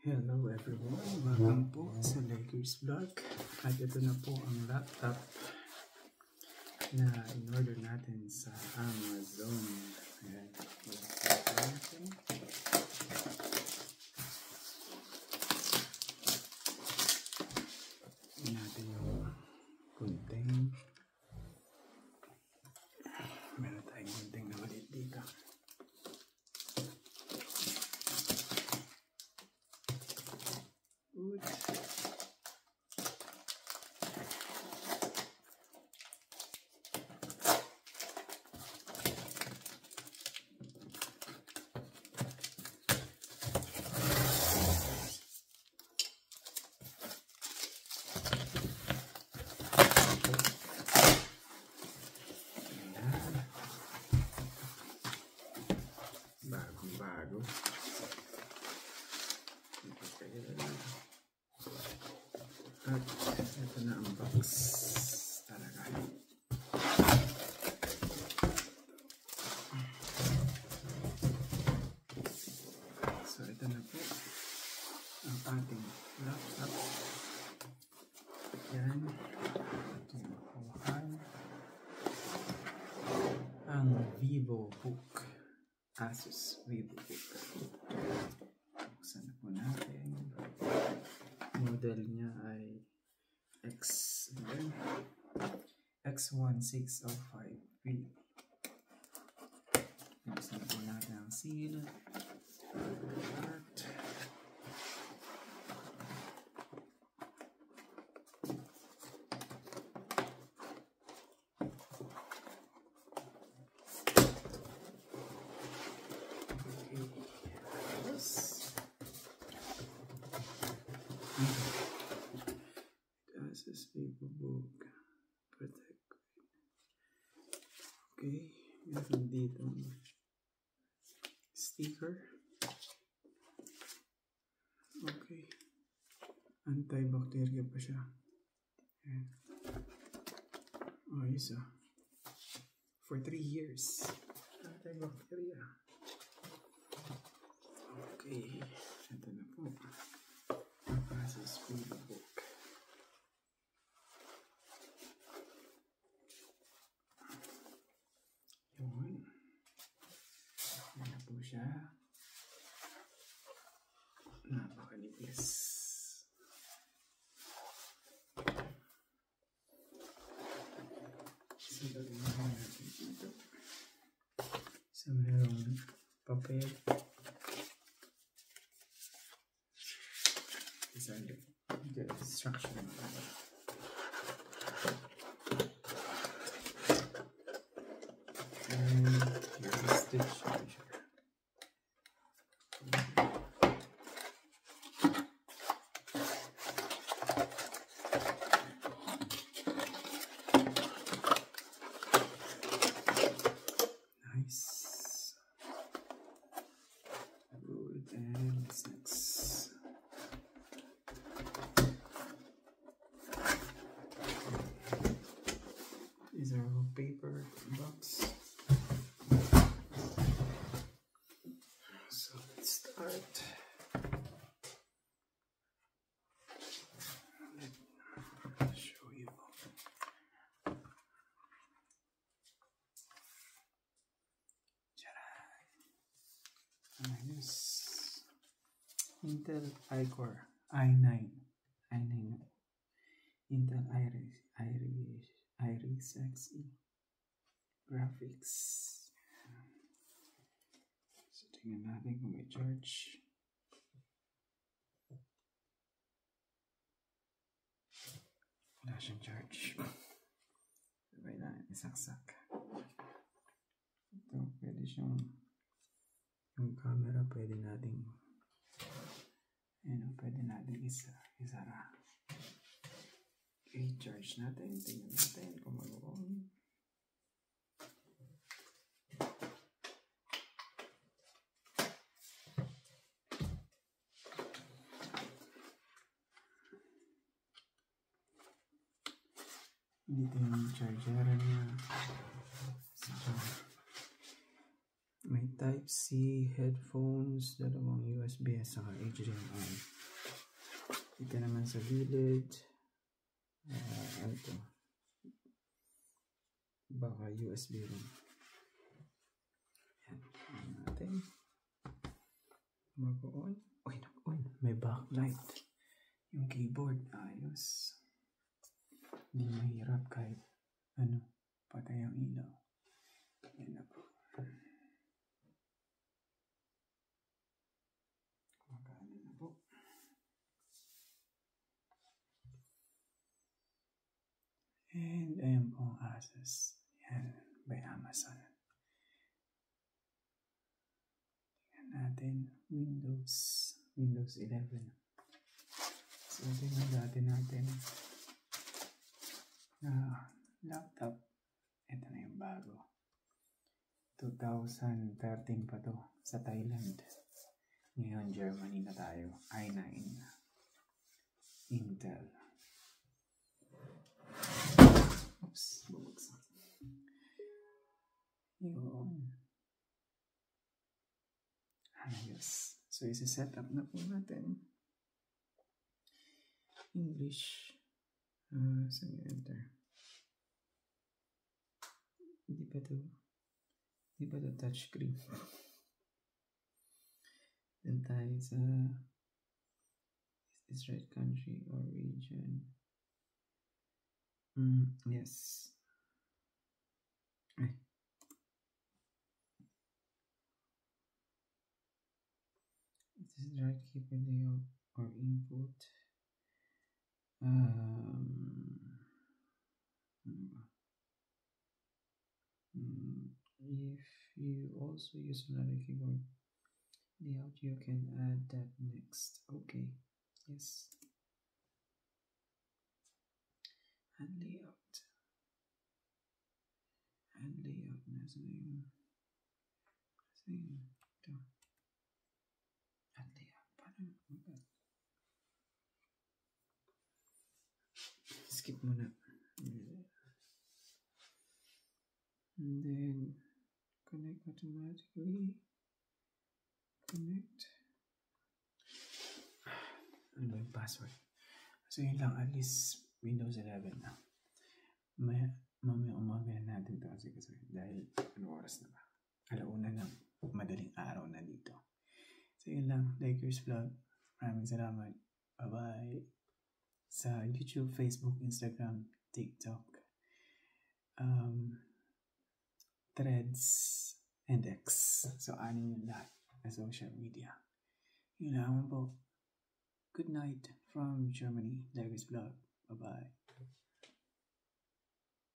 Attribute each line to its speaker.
Speaker 1: Hello everyone! Welcome po sa Lakers Vlog. At ito na po ang laptop na in-order natin sa Amazon. Ayan. Natin yung gunting. Meron tayong gunting na maliit dito. Good. Bagong-bago. At ito na ang box talaga. So ito na po ang ating laptop. Yan. Ito yung hawakan. Ang VivoBook. Asus VivoBook. Buksan na po natin. Model niya ay X1605V. Buksan na po natin ang seal. Asus VivoBook Protect. Okay, meron dito sticker. Okay, antibacterial pa siya. Ayan. Ayos ah. For 3 years. Antibacterial. Okay, ito na po. Asus VivoBook. Yun. Yan na po siya. Napakanipis. Sandali na natin dito. So, mayroong papel. Isa the instruction. And here's the stitch measure. Nice. Good. And what's next? These are all paper box. So let's start. Let's show you. Minus Intel iCore i9 Intel Iris Xe graphics. So tingnan natin kung may charge. Wala siyang charge. Sabay na isaksak. Ito pwede siyang yung camera pwede nating pwede natin isara. Okay, charge natin. Tingnan natin kung mag-on. Dito yung charger niya. So, may Type-C headphones, dalawang USB at saka HDMI. Ito naman sa gilid. Ito. Baka USB rin. Yan. Natin. Mag-on. Uy, nag-on. May backlight. Yung keyboard. Ayos. Hindi mahirap kahit patay ang ilaw. Yan na po. Magana na po. And ayan po ang Asus. Yan. By Amazon. Tingnan natin. Windows 11. So tingnan natin laptop. Ito na yung bago. 2013 pa to sa Thailand. Ngayon Germany na tayo. i9 Intel. Oops, bumagsak. Yun. Ayos. So isi-set up na po natin. English. So enter. Hindi pa to touchscreen. Then tayo sa is this right country or region? Yes. Is this right keyboard layout or input? If you also use another keyboard layout, you can add that next. Okay. Yes. Add layout. Nasa na yun? Ito. Add layout. Paano? Skip muna. And then connect automatically. Connect. Ano yung password? So yun lang, at least Windows 11 na. Mamaya umaga na natin ito kasi dahil oras na ba? Alauna ng madaling araw na dito. So yun lang, Lakers Vlog. Maraming salamat. Bye-bye. Sa YouTube, Facebook, Instagram, TikTok, Threads, and X. So, anin yung lahat na social media. Yun naman po. Good night from Germany. Lakers Vlog. Bye-bye.